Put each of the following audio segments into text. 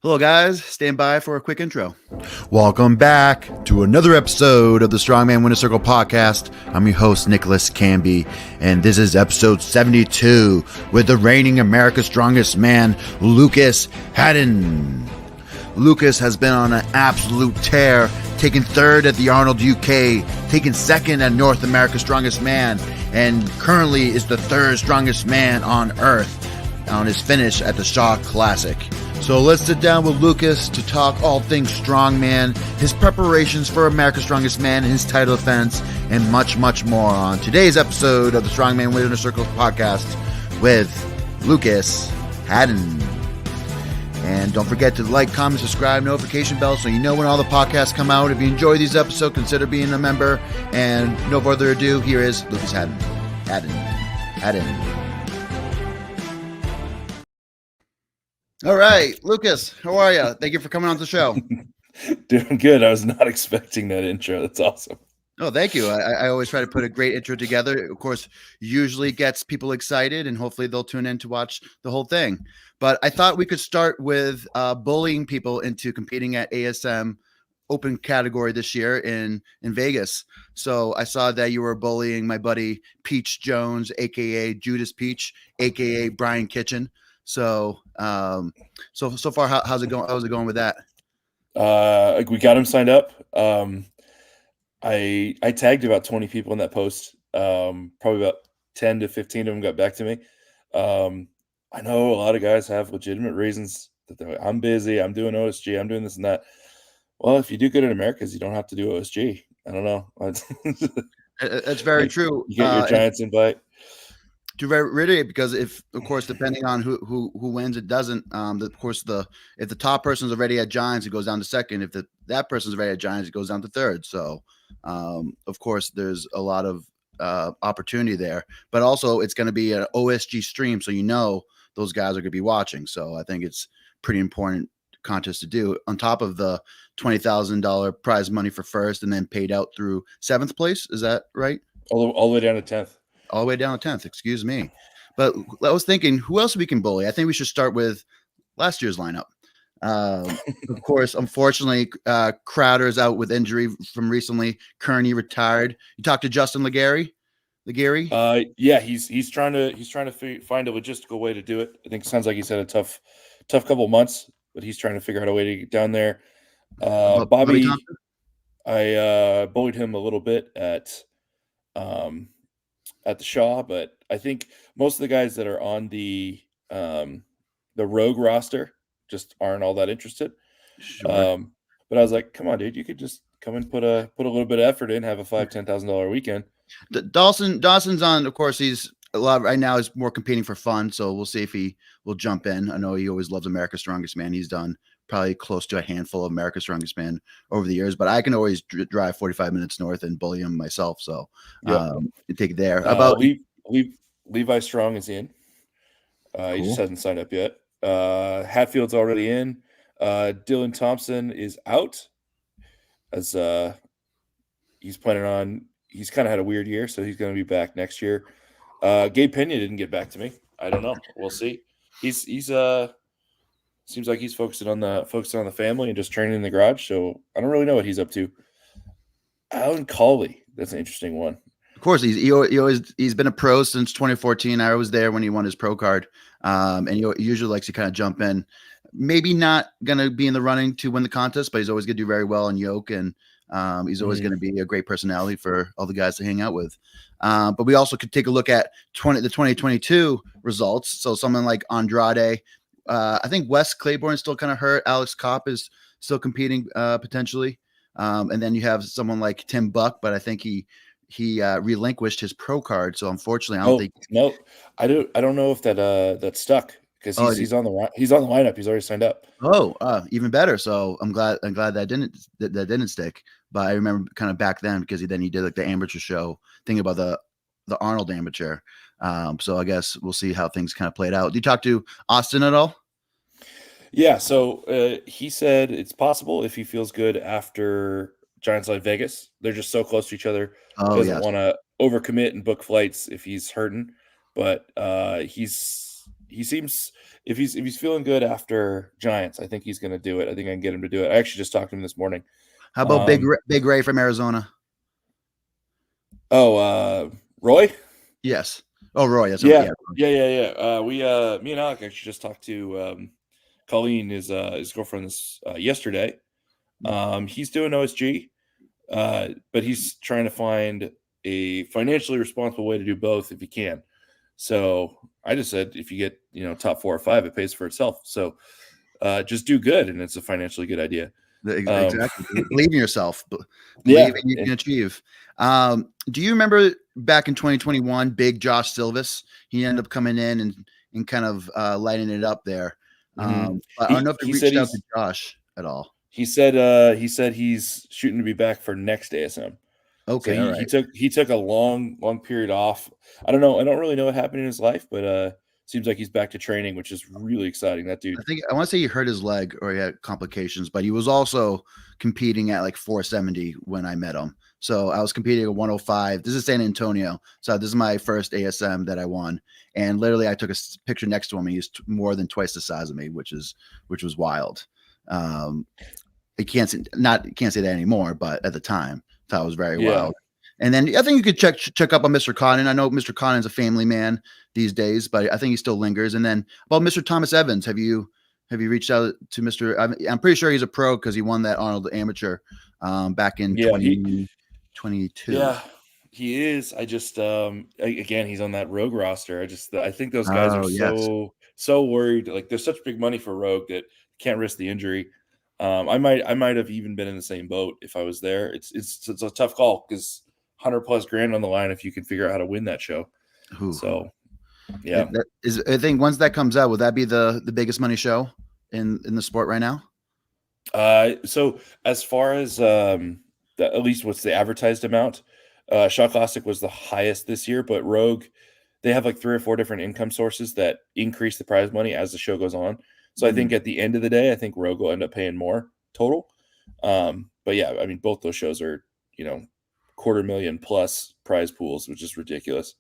Hello, guys. Stand by for a quick intro. Welcome back to another episode of the Strongman Winner Circle podcast. I'm your host, Nicholas Canby, and this is episode 72 with the reigning America's Strongest Man, Lucas Hatton. Lucas has been on an absolute tear, taking third at the Arnold UK, taking second at North America's Strongest Man, and currently is the third strongest man on earth on his finish at the Shaw Classic. So let's sit down with Lucas to talk all things strongman, his preparations for America's Strongest Man, his title defense, and much, much more on today's episode of the Strongman Winner Circle podcast with Lucas Hatton. And don't forget to like, comment, subscribe, notification bell so you know when all the podcasts come out. If you enjoy these episodes, consider being a member. And no further ado, here is Lucas Hatton. Hatton. All right, Lucas, how are you? Thank you for coming on the show. Doing good. I was not expecting that intro. That's awesome. Oh, thank you. I always try to put a great intro together. Of course, usually gets people excited, and hopefully they'll tune in to watch the whole thing. But I thought we could start with bullying people into competing at ASM Open category this year in Vegas. So I saw that you were bullying my buddy Peach Jones, aka Judas Peach, aka Brian Kitchen. So so far, how's it going? How's it going with that? We got him signed up. I tagged about 20 people in that post. Probably about 10 to 15 of them got back to me. I know a lot of guys have legitimate reasons that they're like, I'm busy, I'm doing OSG, I'm doing this and that. Well, if you do good in Americas, you don't have to do OSG. I don't know. That's very true. You get your Giants invite. To reiterate, because if, of course, depending on who wins, it doesn't. Of course, if the top person's already at Giants, it goes down to second. If that person's already at Giants, it goes down to third. So, of course, there's a lot of opportunity there. But also, it's going to be an OSG stream, so those guys are going to be watching. So I think it's pretty important contest to do. On top of the $20,000 prize money for first, and then paid out through seventh place. Is that right? All the way down to 10th. All the way down to 10th, excuse me. But I was thinking, who else we can bully? I think we should start with last year's lineup. Of course, unfortunately, Crowder's out with injury from recently. Kearney retired. You talked to Justin Legary? Yeah, he's trying to find a logistical way to do it. I think it sounds like he's had a tough couple of months, but he's trying to figure out a way to get down there. Bobby, I bullied him a little bit at the Shaw, but I think most of the guys that are on the rogue roster just aren't all that interested. Sure. But I was like, come on, dude, you could just come and put a little bit of effort in, have a $5,000-$10,000 weekend. Dawson's on, of course, he's a lot right now is more competing for fun, so we'll see if he will jump in. I know he always loves America's Strongest Man. He's done probably close to a handful of America's Strongest Man over the years, but I can always drive 45 minutes north and bully him myself. So take it there. About Levi Strong is in. Cool. He just hasn't signed up yet. Hatfield's already in. Dylan Thompson is out as he's planning on. He's kind of had a weird year, so he's going to be back next year. Gabe Pena didn't get back to me. I don't know. We'll see. He's seems like he's focusing on the family and just training in the garage. So I don't really know what he's up to. Alan Cawley, that's an interesting one. Of course, he's been a pro since 2014. I was there when he won his pro card, and he usually likes to kind of jump in. Maybe not going to be in the running to win the contest, but he's always going to do very well in yoke, and he's always going to be a great personality for all the guys to hang out with. But we also could take a look at the 2022 results. So someone like Andrade, I think Wes Claiborne's still kind of hurt. Alex Kopp is still competing potentially. And then you have someone like Tim Buck, but I think he relinquished his pro card. So unfortunately, I don't know if that stuck because he's on the lineup. He's already signed up. Oh, even better. So I'm glad that didn't stick. But I remember kind of back then because he did like the amateur show thing about the Arnold amateur. So I guess we'll see how things kind of played out. Did you talk to Austin at all? Yeah. So he said it's possible if he feels good after Giants Live Vegas. They're just so close to each other. Oh, doesn't want to overcommit and book flights if he's hurting. But he's he seems if he's feeling good after Giants, I think he's going to do it. I think I can get him to do it. I actually just talked to him this morning. How about Big Ray from Arizona? Roy? Yes. Oh, Roy. That's yeah. Me and Alec actually just talked to Colleen, his girlfriend, yesterday. He's doing OSG, but he's trying to find a financially responsible way to do both if he can. So I just said, if you get top 4 or 5, it pays for itself. So just do good, and it's a financially good idea. Exactly. Believe in yourself. Believe in you can achieve. Do you remember back in 2021, big Josh Silvis? He ended up coming in and kind of lighting it up there. I don't know if he reached out to Josh at all. He said he's shooting to be back for next ASM. Okay, so he took a long period off. I don't know. I don't really know what happened in his life, but seems like he's back to training, which is really exciting. That dude. I want to say he hurt his leg or he had complications, but he was also competing at like 470 when I met him. So I was competing at 105. This is San Antonio. So this is my first ASM that I won. And literally I took a picture next to him. He's more than twice the size of me, which was wild. I can't say that anymore, but at the time I thought it was very wild. And then I think you could check up on Mr. Cotton. I know Mr. Cotton's a family man these days, but I think he still lingers. And then about Mr. Thomas Evans, have you reached out to Mr. I'm pretty sure he's a pro because he won that Arnold Amateur back in 2022. Yeah, he is. I just again, he's on that Rogue roster. I think those guys are so worried. Like, there's such big money for Rogue that can't risk the injury. I might have even been in the same boat if I was there. It's a tough call because $100+ grand on the line if you can figure out how to win that show. Ooh. So, yeah, I think once that comes out, will that be the biggest money show in the sport right now? So as far as at least what's the advertised amount, Shot Classic was the highest this year, but Rogue, they have like 3 or 4 different income sources that increase the prize money as the show goes on. So I think at the end of the day, I think Rogue will end up paying more total. But yeah, I mean, both those shows are, $250,000+ prize pools, which is ridiculous.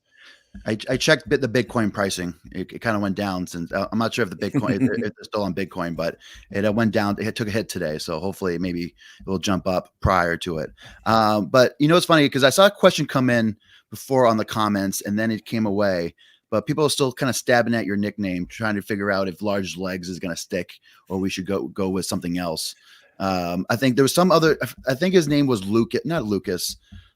I checked the Bitcoin pricing. It kind of went down since I'm not sure if the Bitcoin if they're still on Bitcoin, but it went down. It took a hit today, so hopefully maybe it will jump up prior to it. But it's funny because I saw a question come in before on the comments, and then it came away. But people are still kind of stabbing at your nickname, trying to figure out if large legs is going to stick or we should go with something else. I think there was some other. I think his name was Lucas, not Lucas.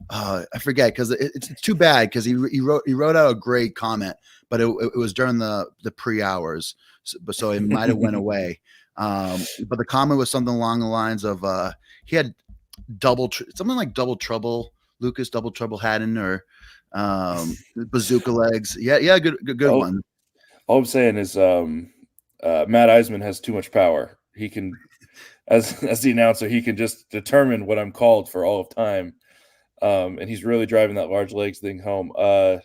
I forget because it's too bad because he wrote out a great comment, but it was during the pre-hours, so it might have went away. But the comment was something along the lines of he had something like double trouble Lucas, double trouble Hatton, or bazooka legs. Yeah, good one. All I'm saying is Matt Eisman has too much power. He can, as the announcer, he can just determine what I'm called for all of time. And he's really driving that large legs thing home. I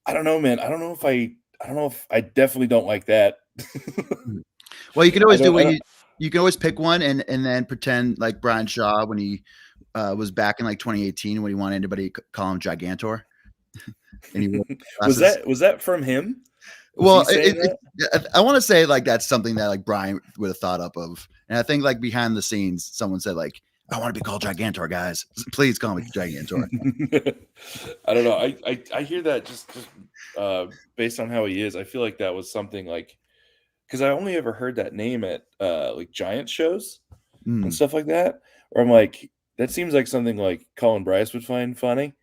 don't know, man. I don't know if I definitely don't like that. Well, you can always you can always pick one and then pretend like Brian Shaw when he was back in like 2018 when he wanted anybody to call him Gigantor. And he was that from him? Well, I want to say like that's something that like Brian would have thought up of, and I think like behind the scenes, someone said like, "I want to be called Gigantor, guys. Please call me Gigantor." I don't know. I hear that just based on how he is. I feel like that was something like because I only ever heard that name at like Giant shows and stuff like that, where I'm like, that seems like something like Colin Bryce would find funny.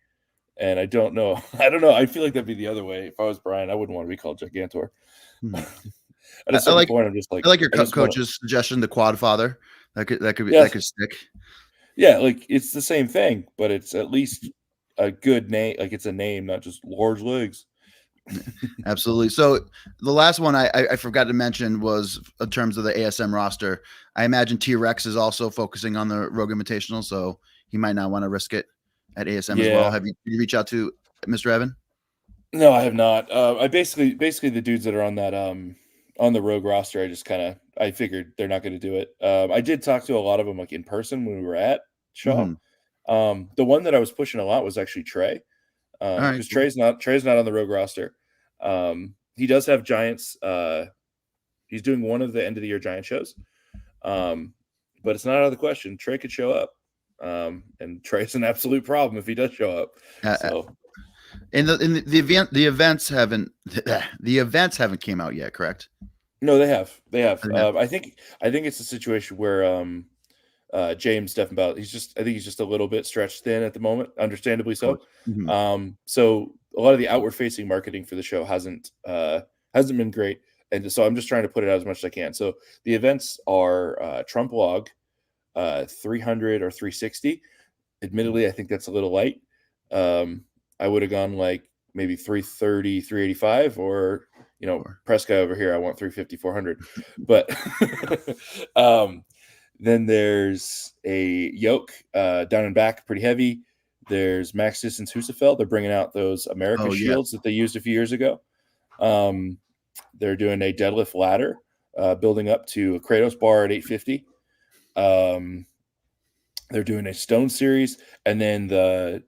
And I don't know. I feel like that'd be the other way. If I was Brian, I wouldn't want to be called Gigantor. At a certain point, I'm just like, I like your coach's suggestion, the Quad Father. That could stick. Yeah, like it's the same thing, but it's at least a good name. Like it's a name, not just large legs. Absolutely. So the last one I forgot to mention was in terms of the ASM roster. I imagine T-Rex is also focusing on the Rogue Invitational, so he might not want to risk it at ASM as well. Did you reach out to Mr. Evan? No, I have not. I basically the dudes that are on that on the Rogue roster, I figured they're not going to do it. I did talk to a lot of them like in person when we were at Shaw. The one that I was pushing a lot was actually Trey. Because Trey's not on the Rogue roster. he does have Giants. He's doing one of the end of the year Giant shows. But it's not out of the question. Trey could show up. And Trey's an absolute problem if he does show up. So the events haven't came out yet, correct? No, they have. I think it's a situation where James Steffenbaugh, I think he's just a little bit stretched thin at the moment, understandably so. Mm-hmm. So a lot of the outward facing marketing for the show hasn't been great. And so I'm just trying to put it out as much as I can. So the events are Trump log, 300 or 360. Admittedly, I think that's a little light. I would have gone like maybe 330, 385, or press guy over here, I want 350, 400. But then there's a yoke down and back, pretty heavy. There's max distance Husafell. They're bringing out those America shields that they used a few years ago. They're doing a deadlift ladder, building up to a Kratos bar at 850. They're doing a stone series, and then the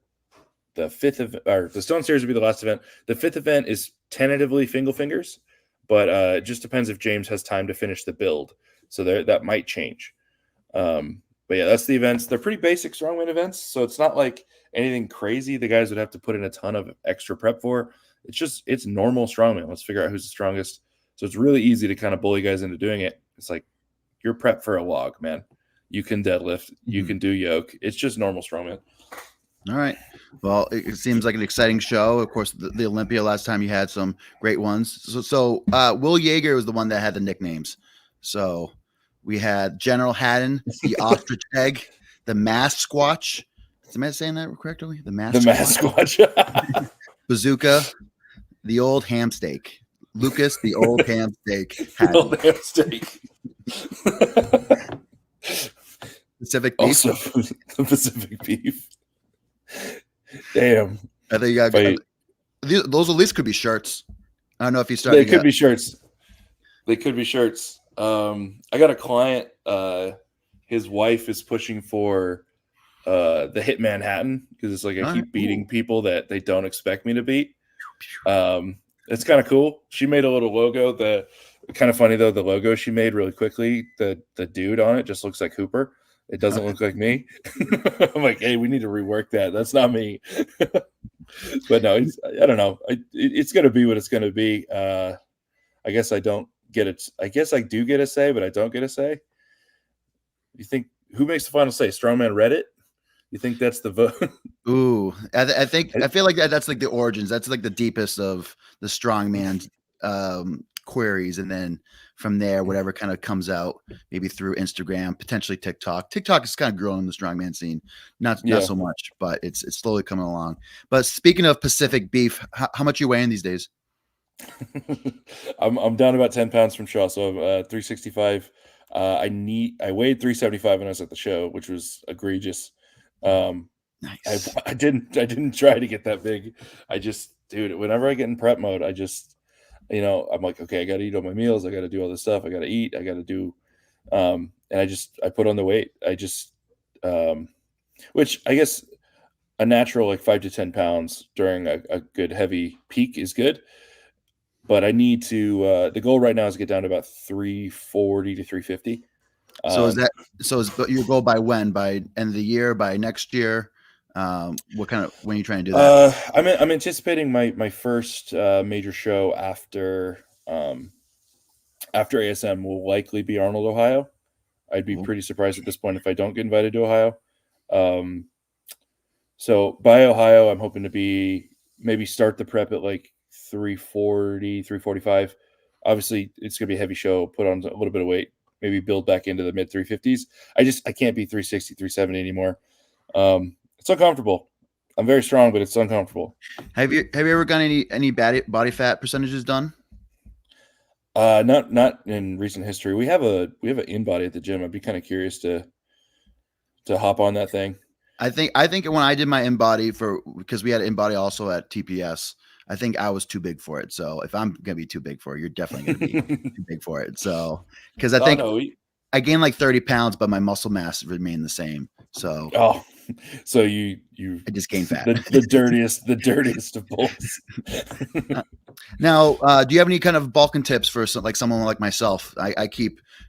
fifth or the stone series will be the last event. The fifth event is tentatively fingers, but it just depends if James has time to finish the build. So that might change. But yeah, that's the events. They're pretty basic strongman events, so it's not like anything crazy the guys would have to put in a ton of extra prep for. It's normal strongman. Let's figure out who's the strongest. So it's really easy to kind of bully guys into doing it. It's like you're prepped for a log, man. You can deadlift, you can do yoke. It's just normal strongman. All right. Well, it seems like an exciting show. Of course, the Olympia last time you had some great ones. So Will Yeager was the one that had the nicknames. So we had General Hatton, the ostrich egg, the mass squatch. Am I saying that correctly? The mass squatch. Bazooka, the old ham steak. Lucas, the old ham steak. The old ham steak. Pacific beef. Also, the Pacific beef. Damn. I think you got those at least could be shirts. I don't know if you started. They could be shirts. They could be shirts. I got a client. His wife is pushing for the Hitman Hatton because it's like I keep beating people that they don't expect me to beat. It's kind of cool. She made a little logo. The kind of funny though, the logo she made really quickly. The dude on it just looks like Hooper. It doesn't look like me. I'm like, hey, we need to rework that. That's not me. But no, I don't know. It's going to be what it's going to be. I guess I don't get it. I guess I do get a say, but I don't get a say. You think who makes the final say? Strongman Reddit? You think that's the vote? Ooh, I feel like that's like the origins. That's like the deepest of the strongman queries, and then from there, whatever kind of comes out, maybe through Instagram, potentially TikTok. TikTok is kind of growing the strongman scene, not so much, but it's slowly coming along. But speaking of Pacific beef, how much are you weighing these days? I'm down about 10 pounds from Shaw, so I'm 365. I weighed 375 when I was at the show, which was egregious. Nice. I didn't try to get that big. Dude, whenever I get in prep mode, I'm like, okay, I got to eat all my meals. I got to do all this stuff. I got to eat. I got to do, and I put on the weight. Which I guess a natural like 5 to 10 pounds during a good heavy peak is good. But I need to, the goal right now is to get down to about 340 to 350. So is your goal by when? By end of the year? By next year? When are you trying to do that? I'm anticipating my first major show after ASM will likely be Arnold, Ohio. I'd be pretty surprised at this point if I don't get invited to Ohio. So by Ohio, I'm hoping to maybe start the prep at like 340, 345. Obviously, it's going to be a heavy show, put on a little bit of weight, maybe build back into the mid 350s. I can't be 360, 370 anymore. It's uncomfortable. I'm very strong, but it's uncomfortable. Have you ever gotten any body fat percentages done? Not in recent history. We have an in-body at the gym. I'd be kind of curious to hop on that thing. I think when I did my in-body because we had in-body also at TPS, I think I was too big for it. So if I'm going to be too big for it, you're definitely going to be too big for it. So, because I think I gained like 30 pounds, but my muscle mass remained the same. So, So you I just gained fat. the dirtiest of bulls. Now, do you have any kind of bulking tips for someone like myself?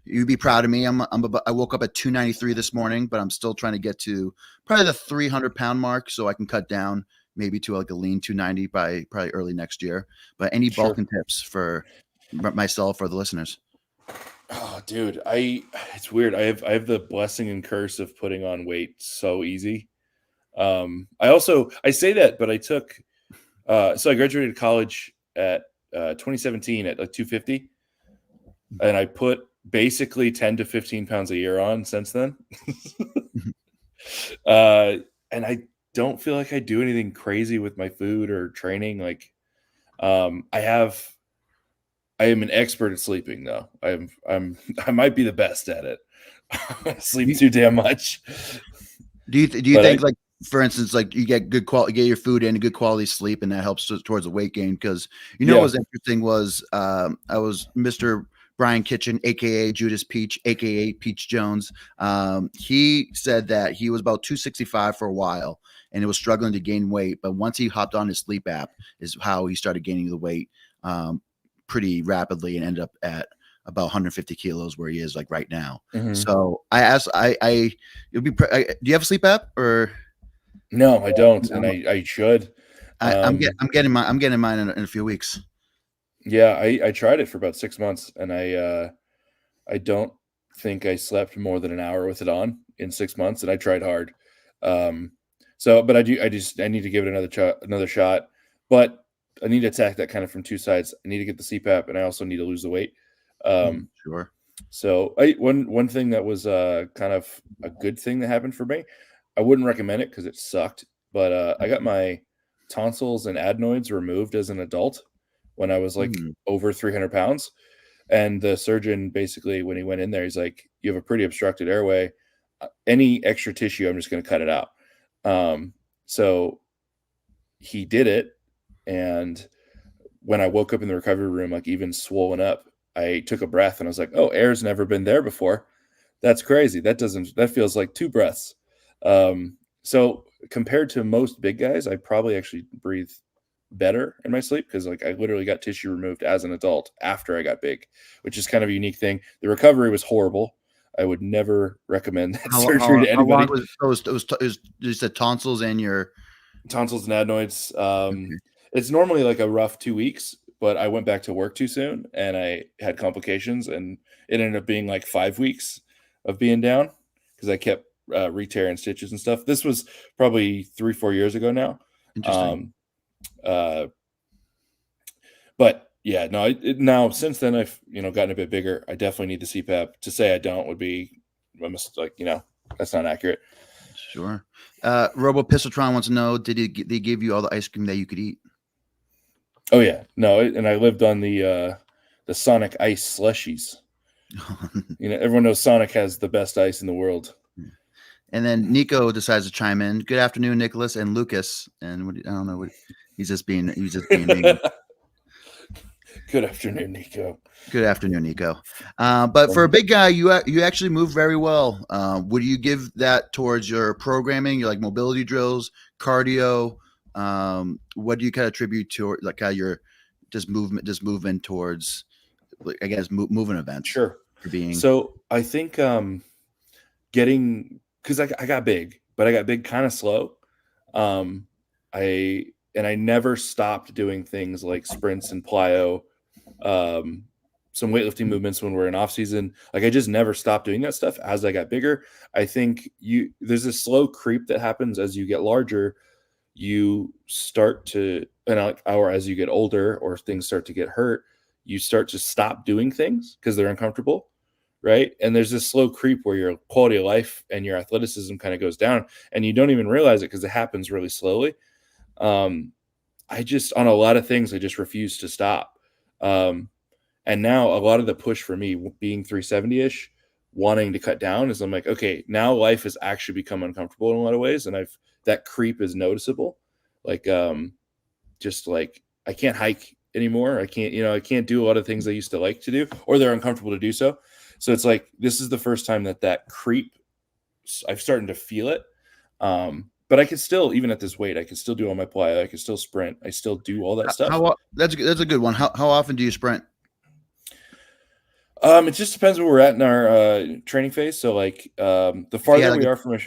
You'd be proud of me. I woke up at 293 this morning, but I'm still trying to get to probably the 300-pound mark so I can cut down maybe to like a lean 290 by probably early next year. But any bulking tips for myself or the listeners? Oh, dude, it's weird. I have the blessing and curse of putting on weight so easy. I say that, but I took so I graduated college at 2017 at like 250, and I put basically 10 to 15 pounds a year on since then. And I don't feel like I do anything crazy with my food or training. Like, I am an expert at sleeping though. I might be the best at it. I sleep too damn much. Do you think like, for instance, like you get good quality, get your food in, good quality sleep, and that helps towards the weight gain? Because what was interesting was I was Mr. Brian Kitchen, aka Judas Peach, aka Peach Jones. He said that he was about 265 for a while, and he was struggling to gain weight. But once he hopped on his sleep app, is how he started gaining the weight pretty rapidly, and ended up at about 150 kilos where he is like right now. Mm-hmm. So I asked, do you have a sleep app or? No, I don't, and I should. I'm getting mine in a few weeks. Yeah, I tried it for about 6 months, and I don't think I slept more than an hour with it on in 6 months, and I tried hard. But I need to give it another shot, but I need to attack that kind of from two sides. I need to get the CPAP, and I also need to lose the weight. Sure. So one thing that was kind of a good thing that happened for me, I wouldn't recommend it because it sucked, but I got my tonsils and adenoids removed as an adult when I was like over 300 pounds. And the surgeon basically, when he went in there, he's like, you have a pretty obstructed airway. Any extra tissue, I'm just going to cut it out. So he did it. And when I woke up in the recovery room, like even swollen up, I took a breath and I was like, oh, air's never been there before. That's crazy. That feels like 2 breaths. So compared to most big guys, I probably actually breathe better in my sleep because like I literally got tissue removed as an adult after I got big, which is kind of a unique thing. The recovery was horrible. I would never recommend that surgery to anybody. It was you said tonsils and your tonsils and adenoids. It's normally like a rough 2 weeks, but I went back to work too soon and I had complications, and it ended up being like 5 weeks of being down because I kept re-tearing stitches and stuff. This was probably 3-4 years ago now. Interesting. But yeah, no, now since then I've gotten a bit bigger. I definitely need the CPAP. To say I don't would be almost like that's not accurate. Sure. Robo Pistoltron wants to know: Did they give you all the ice cream that you could eat? Oh yeah, no, and I lived on the Sonic ice slushies. Everyone knows Sonic has the best ice in the world. And then Nico decides to chime in. Good afternoon, Nicholas and Lucas. And I don't know what he's just being mean. Good afternoon, Nico. Good afternoon, Nico. But for a big guy, you actually move very well. Would you give that towards your programming, your like mobility drills, cardio? What do you kind of attribute to like how you're just moving towards, I guess, moving events? Sure. For being so, I think because I got big, but I got big kind of slow. I never stopped doing things like sprints and plyo, some weightlifting movements when we're in off season. Like I just never stopped doing that stuff as I got bigger. I think there's a slow creep that happens as you get larger. You start to, or as you get older or things start to get hurt, you start to stop doing things because they're uncomfortable. Right. And there's this slow creep where your quality of life and your athleticism kind of goes down and you don't even realize it because it happens really slowly. On a lot of things, I just refuse to stop. And now a lot of the push for me being 370-ish, wanting to cut down is I'm like, okay, now life has actually become uncomfortable in a lot of ways. And that creep is noticeable. Like, just like I can't hike anymore. I can't do a lot of things I used to like to do, or they're uncomfortable to do so. So it's like, this is the first time that creep, I've started to feel it. But I can still, even at this weight, I can still do all my plyo. I can still sprint. I still do all that stuff. That's a good one. How often do you sprint? It just depends where we're at in our training phase. So like the farther we are from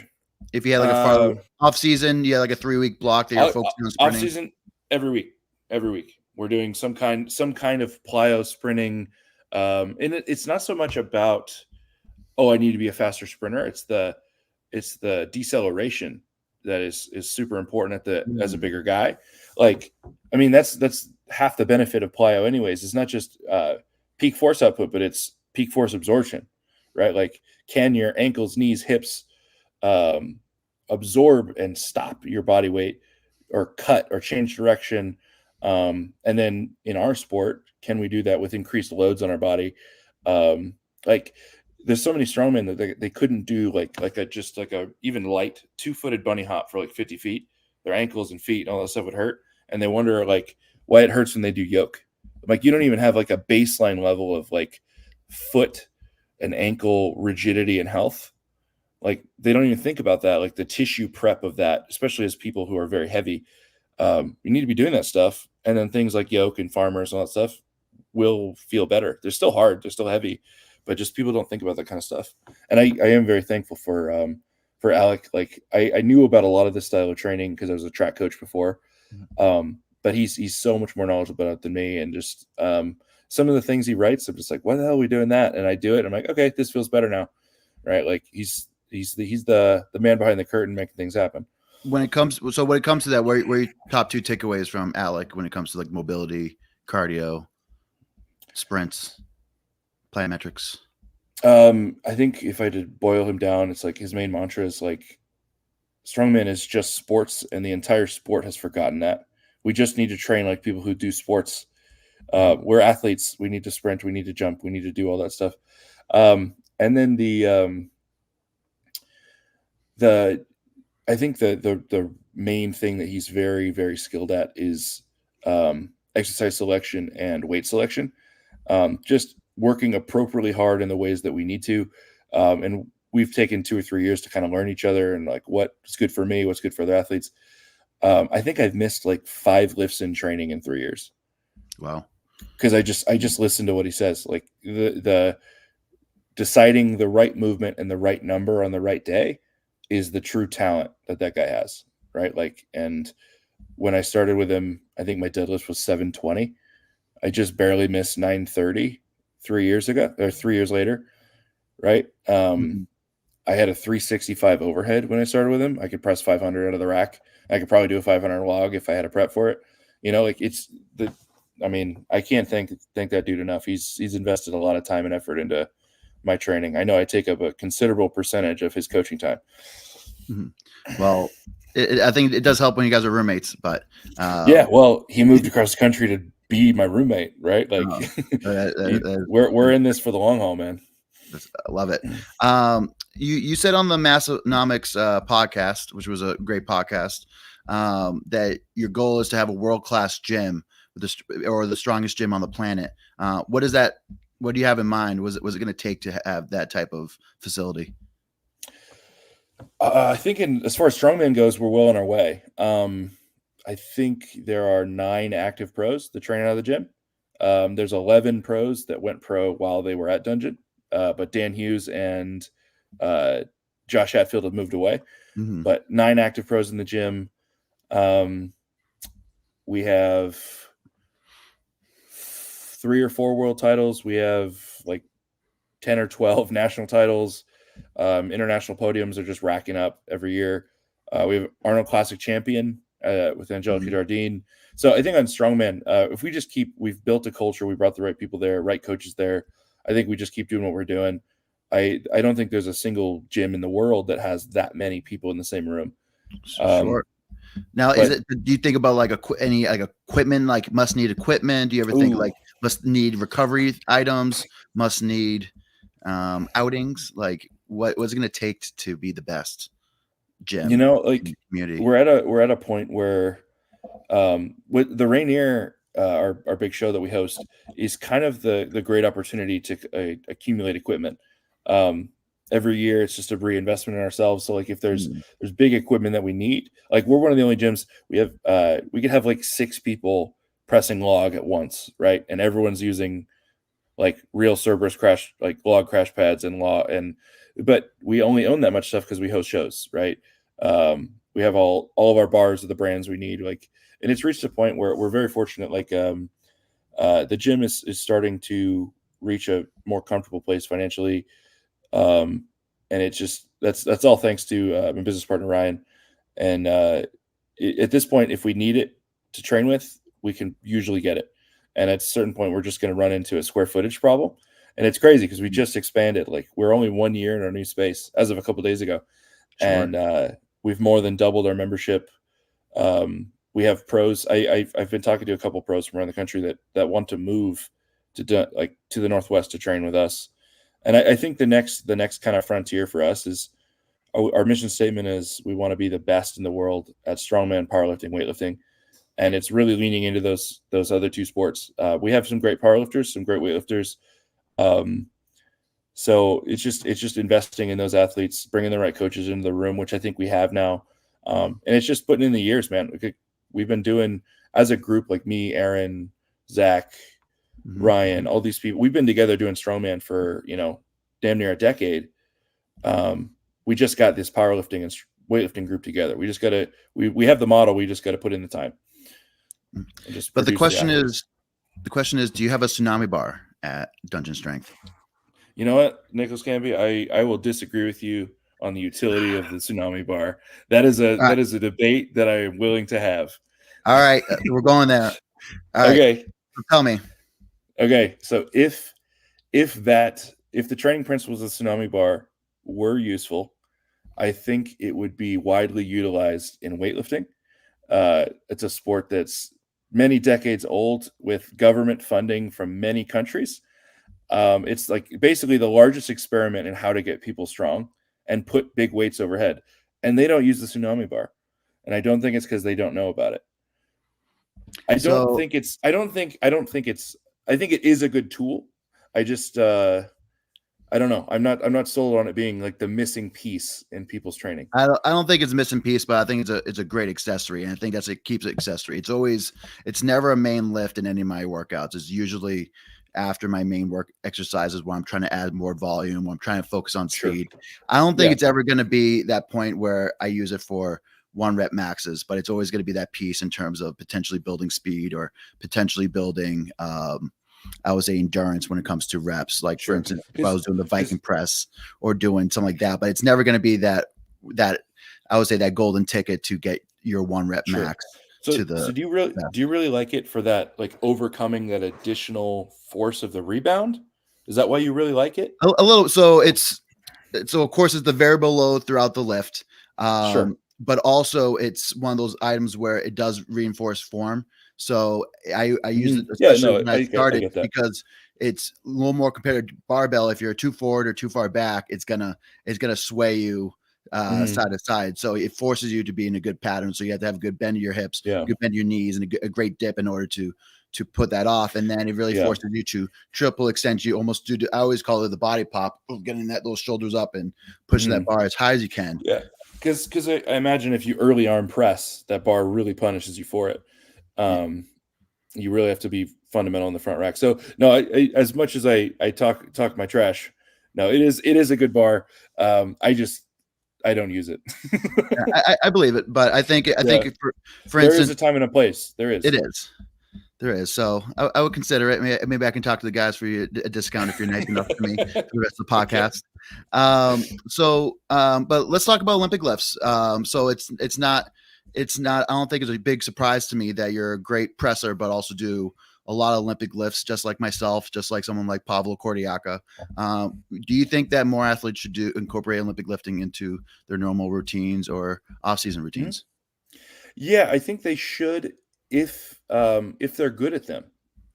if you had like a farther off season, you had like a 3-week block that you're focusing on sprinting. Off season, every week we're doing some kind of plyo sprinting. And it's not so much about, I need to be a faster sprinter. It's the deceleration that is super important as a bigger guy. Like, I mean, that's half the benefit of plyo anyways. It's not just peak force output, but it's peak force absorption, right? Like, can your ankles, knees, hips absorb and stop your body weight or cut or change direction? And then in our sport, can we do that with increased loads on our body? Like, there's so many strongmen that they couldn't do like a even light 2-footed bunny hop for like 50 feet. Their ankles and feet and all that stuff would hurt. And they wonder like why it hurts when they do yoke. Like, you don't even have like a baseline level of like foot and ankle rigidity and health. Like, they don't even think about that. Like the tissue prep of that, especially as people who are very heavy, you need to be doing that stuff. And then things like yoke and farmers and all that stuff will feel better. They're still hard. They're still heavy. But just people don't think about that kind of stuff. And I am very thankful for Alec. Like, I knew about a lot of this style of training because I was a track coach before. But he's so much more knowledgeable about it than me. And just some of the things he writes, I'm just like, why the hell are we doing that? And I do it. I'm like, okay, this feels better now. Right. Like he's the man behind the curtain making things happen. When it comes to that, where your top 2 takeaways from Alec when it comes to like mobility, cardio, sprints, plyometrics? I think if I had to boil him down, it's like his main mantra is like, strongman is just sports, and the entire sport has forgotten that. We just need to train like people who do sports. We're athletes. We need to sprint. We need to jump. We need to do all that stuff. And then I think the main thing that he's very, very skilled at is exercise selection and weight selection. Just working appropriately hard in the ways that we need to. And we've taken 2 or 3 years to kind of learn each other and like what's good for me, what's good for other athletes. I think I've missed like 5 lifts in training in 3 years. Wow. Because I just listen to what he says. Like the deciding the right movement and the right number on the right day is the true talent that guy has. Right. Like, and when I started with him, I think my deadlift was 720. I just barely missed 930 3 years ago or 3 years later. Right. I had a 365 overhead when I started with him. I could press 500 out of the rack. I could probably do a 500 log if I had a prep for it. You know, like I can't thank that dude enough. He's invested a lot of time and effort into my training. I know I take up a considerable percentage of his coaching time. Well, I think it does help when you guys are roommates, but yeah, well, he moved across the country to be my roommate, right? Like we're in this for the long haul, man. I love it. You said on the Massonomics podcast, which was a great podcast, that your goal is to have a world-class gym or the strongest gym on the planet. What do you have in mind? Was it going to take to have that type of facility? I think as far as strongman goes, we're well on our way. I think there are 9 active pros that train out of the gym. There's 11 pros that went pro while they were at Dungeon. But Dan Hughes and Josh Hatfield have moved away. But 9 active pros in the gym. We have 3 or 4 world titles. We have like 10 or 12 national titles. International podiums are just racking up every year. We have Arnold Classic champion with Angelica Jardine. So I think on strongman, if we just we've built a culture, we brought the right people there, right coaches there. I think we just keep doing what we're doing. I don't think there's a single gym in the world that has that many people in the same room. Sure. Now, do you think about like any like equipment, like must need equipment? Do you ever think like must need recovery items, must need outings? Like what's it going to take to be the best gym? You know, like community. We're at a point where with the Rainier, our big show that we host is kind of the great opportunity to accumulate equipment. every year. It's just a reinvestment in ourselves. So like if there's big equipment that we need, like we're one of the only gyms we have, we could have like 6 people pressing log at once, right? And everyone's using like real Cerberus crash, like log crash pads and but we only own that much stuff because we host shows, right? We have all of our bars of the brands we need, like, and it's reached a point where we're very fortunate. Like, the gym is starting to reach a more comfortable place financially, and it just that's all thanks to my business partner Ryan. And at this point, if we need it to train with, we can usually get it. And at a certain point, we're just going to run into a square footage problem. And it's crazy because we just expanded. Like we're only 1 year in our new space as of a couple of days ago. Sure. And we've more than doubled our membership. We have pros. I've been talking to a couple pros from around the country that want to move to the Northwest to train with us. And I think the next kind of frontier for us is our mission statement is we want to be the best in the world at strongman, powerlifting, weightlifting. And it's really leaning into those other 2 sports. We have some great powerlifters, some great weightlifters. So it's just investing in those athletes, bringing the right coaches into the room, which I think we have now. And it's just putting in the years, man. We've been doing as a group, like me, Aaron, Zach, Ryan, all these people. We've been together doing strongman for damn near a decade. We just got this powerlifting and weightlifting group together. We just gotta we have the model. We just got to put in the time. But the question is, do you have a Tsunami Bar at Dungeon Strength? You know what, Nicholas Canby, I will disagree with you on the utility of the Tsunami Bar. That is a debate that I am willing to have. All right, we're going there. All right. Okay, so tell me. Okay, so if the training principles of Tsunami Bar were useful, I think it would be widely utilized in weightlifting. It's a sport that's many decades old with government funding from many countries. It's like basically the largest experiment in how to get people strong and put big weights overhead. And they don't use the Tsunami Bar. And I don't think it's because they don't know about it. I think it is a good tool. I just I don't know. I'm not sold on it being like the missing piece in people's training. I don't think it's a missing piece, but I think it's a great accessory, and I think it keeps it accessory. It's never a main lift in any of my workouts. It's usually after my main work exercises where I'm trying to add more volume, where I'm trying to focus on speed. Sure. I don't think it's ever going to be that point where I use it for 1 rep maxes, but it's always going to be that piece in terms of potentially building speed or potentially building I would say endurance when it comes to reps. Like for instance, if I was doing the Viking press or doing something like that, but it's never going to be that I would say that golden ticket to get your 1 rep max. So do you really like it for that, like overcoming that additional force of the rebound? Is that why you really like it? A little. So of course it's the variable load throughout the lift. Sure. But also it's one of those items where it does reinforce form. So I use it especially when I started because it's a little more compared to barbell. If you're too forward or too far back, it's gonna sway you side to side. So it forces you to be in a good pattern. So you have to have a good bend of your hips, good bend of your knees, and a great dip in order to put that off. And then it really forces you to triple extend. You almost do. I always call it the body pop, getting those shoulders up and pushing that bar as high as you can. Yeah, because I imagine if you early arm press, that bar really punishes you for it. You really have to be fundamental in the front rack. So no, I as much as I talk my trash, no, it is a good bar. I don't use it. I believe it, but I think for there instance, there is a time and a place. There is. There is. So I would consider it. Maybe I can talk to the guys for you a discount if you're nice enough to me for the rest of the podcast. But let's talk about Olympic lifts. So it's not, I don't think it's a big surprise to me that you're a great presser, but also do a lot of Olympic lifts, just like myself, just like someone like Pavlo Kordiaka. Do you think that more athletes should incorporate Olympic lifting into their normal routines or off-season routines? Yeah, I think they should if they're good at them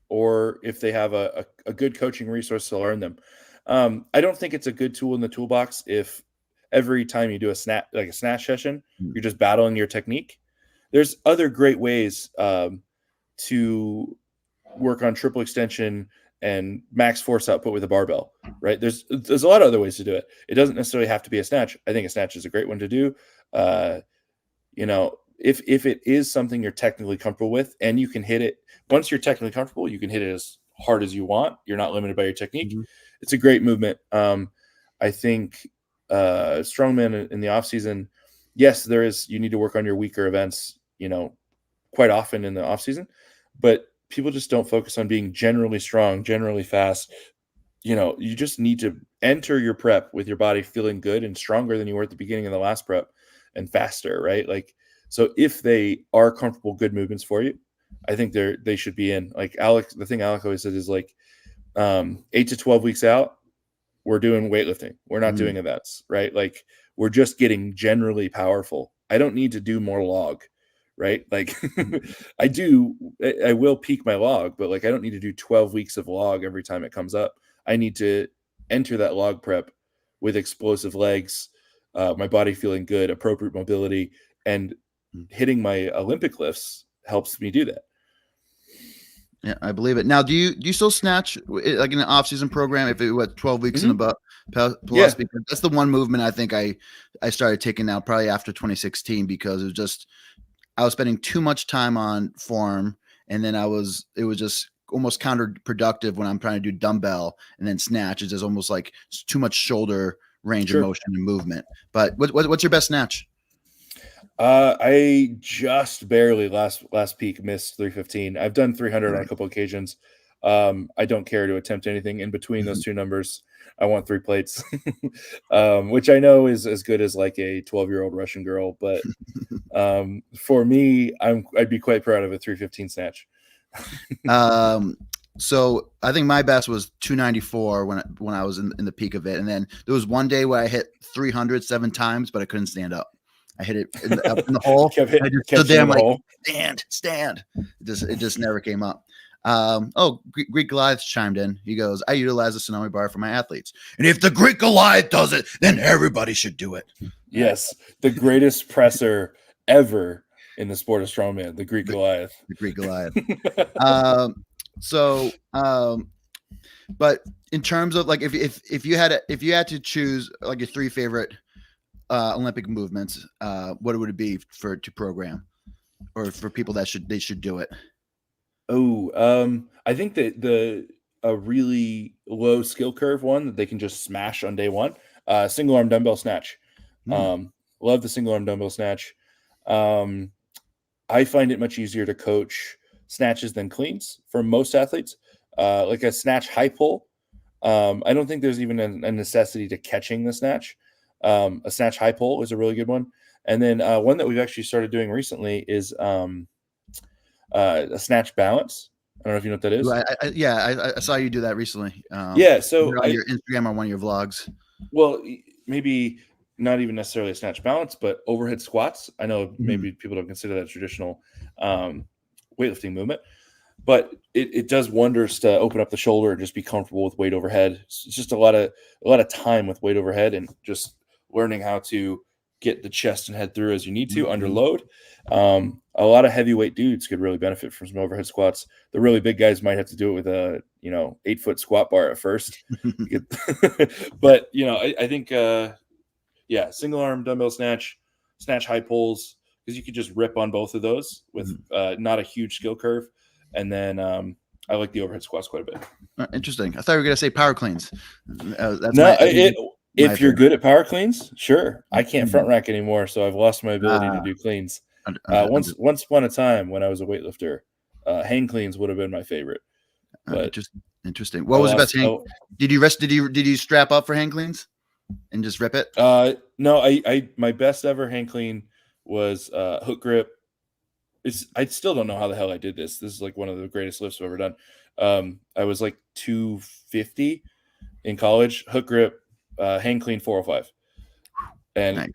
or if they have a good coaching resource to learn them. I don't think it's a good tool in the toolbox if every time you do a snatch session, you're just battling your technique. There's other great ways to work on triple extension and max force output with a barbell, right? There's a lot of other ways to do it. It doesn't necessarily have to be a snatch. I think a snatch is a great one to do. You know, if it is something you're technically comfortable with and you can hit it, once you're technically comfortable, you can hit it as hard as you want. You're not limited by your technique. Mm-hmm. It's a great movement. I think strongman in the off season, yes, you need to work on your weaker events, you know, quite often in the off season, but people just don't focus on being generally strong, generally fast. You know, you just need to enter your prep with your body feeling good and stronger than you were at the beginning of the last prep and faster, right? Like, so if they are comfortable, good movements for you, I think they should be in. Like Alex, the thing Alex always said is like 8 to 12 weeks out, we're doing weightlifting. We're not doing events, right? Like we're just getting generally powerful. I don't need to do more log, right? Like I will peak my log, but like I don't need to do 12 weeks of log every time it comes up. I need to enter that log prep with explosive legs, my body feeling good, appropriate mobility, and hitting my Olympic lifts helps me do that. Yeah, I believe it. Now, do you still snatch like in an off-season program if it was 12 weeks and above plus? Yeah. Because that's the one movement I think I started taking now probably after 2016 because it was just I was spending too much time on form, and then it was just almost counterproductive when I'm trying to do dumbbell and then snatch. It's just almost like too much shoulder range of motion and movement. But what's your best snatch? I just barely last peak missed 315. I've done 300 on a couple occasions. I don't care to attempt anything in between those two numbers. I want 3 plates, which I know is as good as like a 12-year-old Russian girl. But for me, I'd be quite proud of a 315 snatch. So I think my best was 294 when I was in the peak of it. And then there was one day where I hit 300 7 times, but I couldn't stand up. I hit it in the hole. I just stood there. I'm like, stand. It just never came up. Greek Goliath chimed in. He goes, I utilize the Tsunami Bar for my athletes. And if the Greek Goliath does it, then everybody should do it. Yes. The greatest presser ever in the sport of strongman, the Greek Goliath. The Greek Goliath. But in terms of like, if you had to choose like your 3 favorite Olympic movements, what would it be to program or for people that they should do it? I think that a really low skill curve one that they can just smash on day one, single arm dumbbell snatch. Love the single arm dumbbell snatch. I find it much easier to coach snatches than cleans for most athletes. Like a snatch high pull. I don't think there's even a necessity to catching the snatch. A snatch high pull is a really good one. And then one that we've actually started doing recently is a snatch balance. I don't know if you know what that is. I saw you do that recently. So on your Instagram or one of your vlogs. Well, maybe not even necessarily a snatch balance, but overhead squats. I know maybe people don't consider that a traditional weightlifting movement, but it does wonders to open up the shoulder and just be comfortable with weight overhead. It's just a lot of time with weight overhead and just learning how to get the chest and head through as you need to under load. A lot of heavyweight dudes could really benefit from some overhead squats. The really big guys might have to do it with a 8-foot squat bar at first. But I think single arm dumbbell snatch high pulls, because you could just rip on both of those with not a huge skill curve. And then I like the overhead squats quite a bit. Interesting. I thought you were going to say power cleans. If you're good at power cleans, sure. I can't front rack anymore, so I've lost my ability to do cleans. Once upon a time when I was a weightlifter, hang cleans would have been my favorite. But just interesting. What was the best hang? Did you strap up for hang cleans and just rip it? No, I my best ever hang clean was hook grip. I still don't know how the hell I did this. This is like one of the greatest lifts I've ever done. I was like 250 in college, hook grip, hang clean 405. And nice.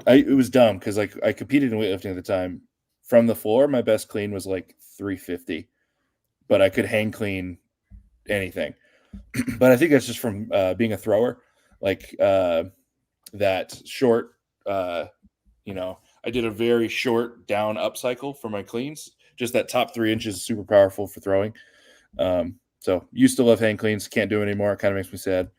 It was dumb because I competed in weightlifting at the time. From the floor, my best clean was like 350, but I could hang clean anything. But I think that's just from being a thrower, like that short, I did a very short down up cycle for my cleans. Just that top 3 inches is super powerful for throwing. So used to love hang cleans, can't do it anymore. It kind of makes me sad.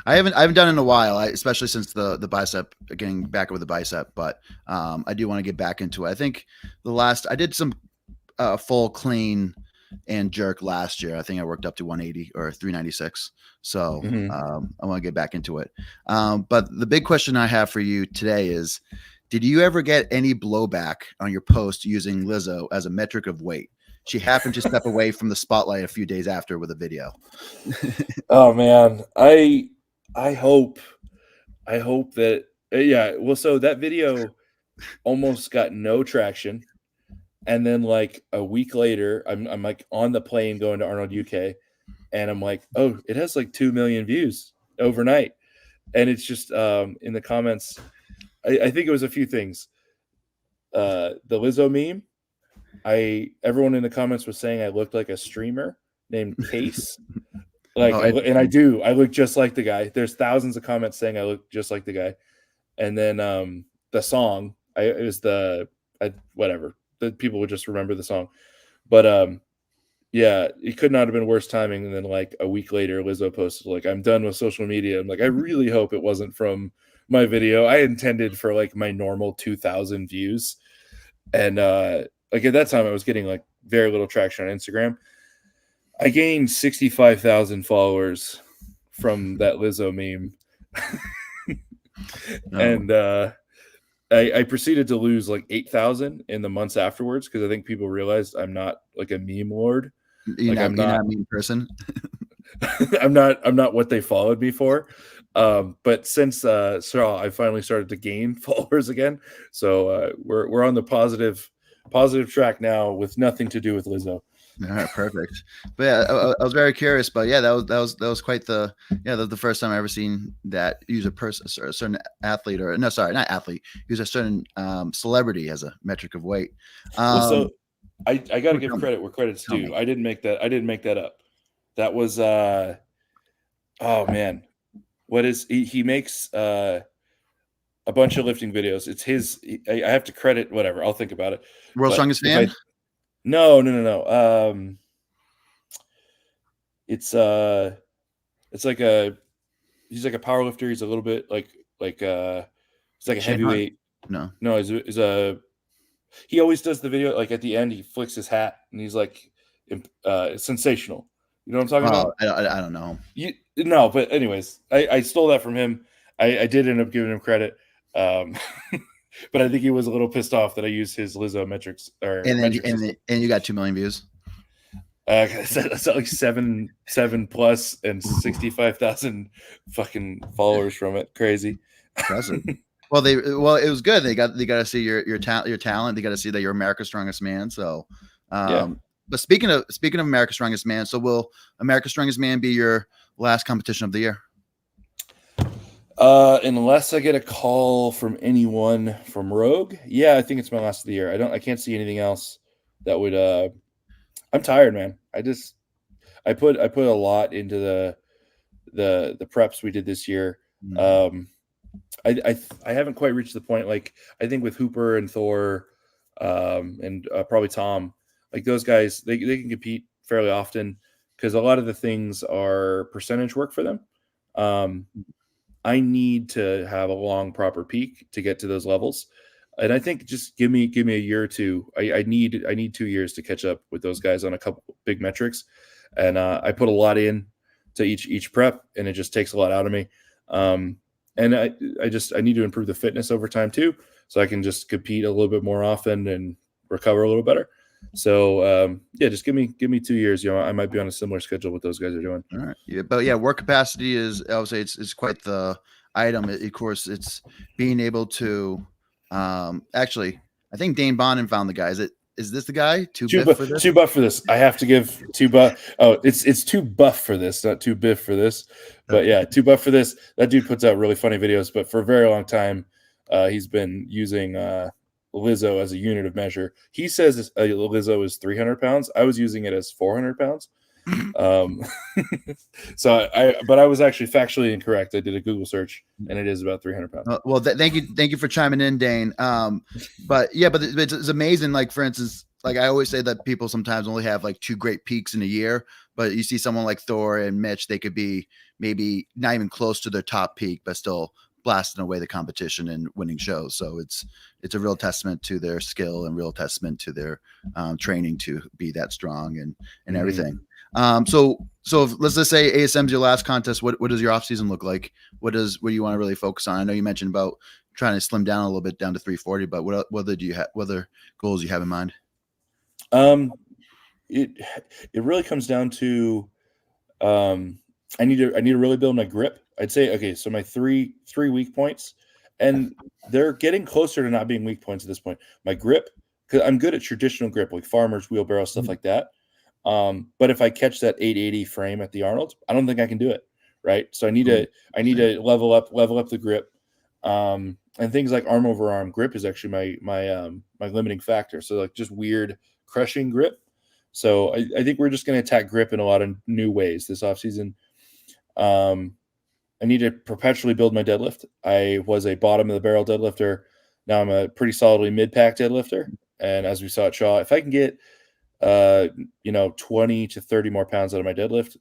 I haven't done it in a while, especially since the bicep, getting back with the bicep, but I do want to get back into it. I think I did some full clean and jerk last year. I think I worked up to 180 or 396. So I want to get back into it. But the big question I have for you today is, did you ever get any blowback on your post using Lizzo as a metric of weight? She happened to step away from the spotlight a few days after with a video. Oh man, I hope that yeah. Well, so that video almost got no traction, and then like a week later, I'm like on the plane going to Arnold, UK, and I'm like, oh, it has like 2 million views overnight, and it's just in the comments. I think it was a few things. The Lizzo meme. Everyone in the comments was saying I looked like a streamer named Case. Like, and I do. I look just like the guy. There's thousands of comments saying I look just like the guy. And then the song, whatever. The people would just remember the song. But yeah, it could not have been worse timing. And then like a week later, Lizzo posted like, I'm done with social media. I'm like, I really hope it wasn't from my video. I intended for like my normal 2,000 views. And like at that time, I was getting like very little traction on Instagram. I gained 65,000 followers from that Lizzo meme. And I proceeded to lose like 8,000 in the months afterwards because I think people realized I'm not like a meme lord. I'm not a meme person. I'm not what they followed me for. But since I finally started to gain followers again. So we're on the positive track now with nothing to do with Lizzo. All right, perfect. But yeah, I was very curious. But yeah, that was quite the first time I ever seen that use a certain athlete not athlete, use a certain celebrity as a metric of weight. So I got to give credit where credit's due. I didn't make that up. That was oh man, what is he makes a bunch of lifting videos. It's his. I have to credit whatever. I'll think about it. World's Strongest Man. No. It's like he's like a power lifter. He's a little bit like he's like a heavyweight. No, he's he always does the video like at the end he flicks his hat and he's like sensational. You know what I'm talking about? I don't know. No, but anyways, I stole that from him. I did end up giving him credit. But I think he was a little pissed off that I used his Lizzo metrics. And you got 2 million views. That's like seven plus and 65,000 fucking followers from it. Crazy. Impressive. Well, it was good. They got to see your talent. They got to see that you're America's Strongest Man. So, yeah. But speaking of America's Strongest Man, so will America's Strongest Man be your last competition of the year? Unless I get a call from anyone from Rogue, yeah, I think it's my last of the year. I can't see anything else that would. I'm tired, man. I put a lot into the preps we did this year. I haven't quite reached the point. Like I think with Hooper and Thor, and probably Tom, like those guys, they can compete fairly often because a lot of the things are percentage work for them. I need to have a long, proper peak to get to those levels. And I think just give me a year or two. I need 2 years to catch up with those guys on a couple big metrics. And I put a lot in to each prep and it just takes a lot out of me. And I need to improve the fitness over time too. So I can just compete a little bit more often and recover a little better. So yeah, just give me 2 years. You know, I might be on a similar schedule what those guys are doing. All right. Yeah, but yeah, work capacity is, I would say it's quite the item. Of course, it's being able to actually, I think Dane Bonin found the guy. Is this the guy? Too buff for this. I have to give too buff. Oh, it's too buff for this, not too biff for this. But yeah, too buff for this. That dude puts out really funny videos. But for a very long time, he's been using Lizzo as a unit of measure. He says Lizzo is 300 pounds. I was using it as 400 pounds. So I was actually factually incorrect. I did a Google search and it is about 300 pounds. Well, thank you for chiming in, Dane. But it's amazing. Like for instance, like I always say that people sometimes only have like 2 great peaks in a year, but you see someone like Thor and Mitch, they could be maybe not even close to their top peak, but still blasting away the competition and winning shows. So it's a real testament to their skill and real testament to their training to be that strong and everything. So let's just say ASM's your last contest. What does your off season look like? What do you want to really focus on? I know you mentioned about trying to slim down a little bit down to 340, but what other goals you have in mind? It really comes down to I need to really build my grip. I'd say, okay, so my three weak points, and they're getting closer to not being weak points at this point. My grip, because I'm good at traditional grip, like farmers, wheelbarrow, stuff like that. But if I catch that 880 frame at the Arnold, I don't think I can do it. Right. So I need to level up the grip. And things like arm over arm grip is actually my limiting factor. So like just weird crushing grip. So I think we're just going to attack grip in a lot of new ways this offseason. I need to perpetually build my deadlift. I was a bottom of the barrel deadlifter. Now I'm a pretty solidly mid-pack deadlifter. And as we saw at Shaw, if I can get 20 to 30 more pounds out of my deadlift,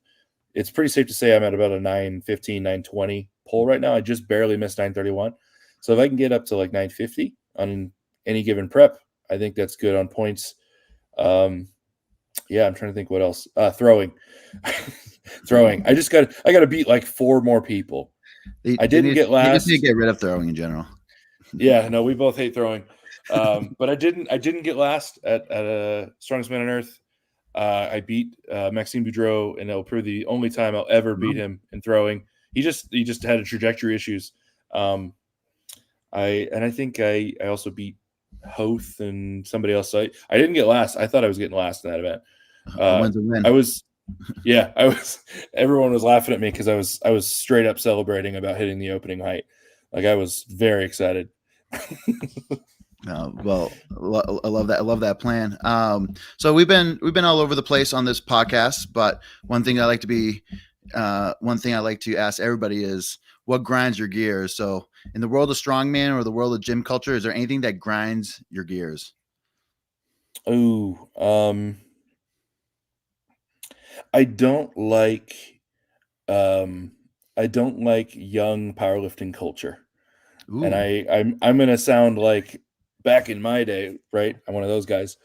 it's pretty safe to say I'm at about a 915, 920 pull right now. I just barely missed 931. So if I can get up to like 950 on any given prep, I think that's good on points. I'm trying to think what else. Throwing. Throwing. I got to beat like 4 more people. I didn't get last. You just need to get rid of throwing in general. Yeah, no, we both hate throwing. But I didn't get last at Strongest Man on Earth. I beat Maxime Boudreau, and it'll prove the only time I'll ever beat him in throwing. He just had a trajectory issues. I think I also beat Hoth and somebody else. I didn't get last. I thought I was getting last in that event. When's a win? I was. Everyone was laughing at me because I was straight up celebrating about hitting the opening height. Like I was very excited. Well, I love that. I love that plan. So we've been all over the place on this podcast, but one thing I like to ask everybody is what grinds your gears. So in the world of strongman or the world of gym culture, is there anything that grinds your gears? Oh, I don't like young powerlifting culture. Ooh. And I'm gonna sound like back in my day, right? I'm one of those guys.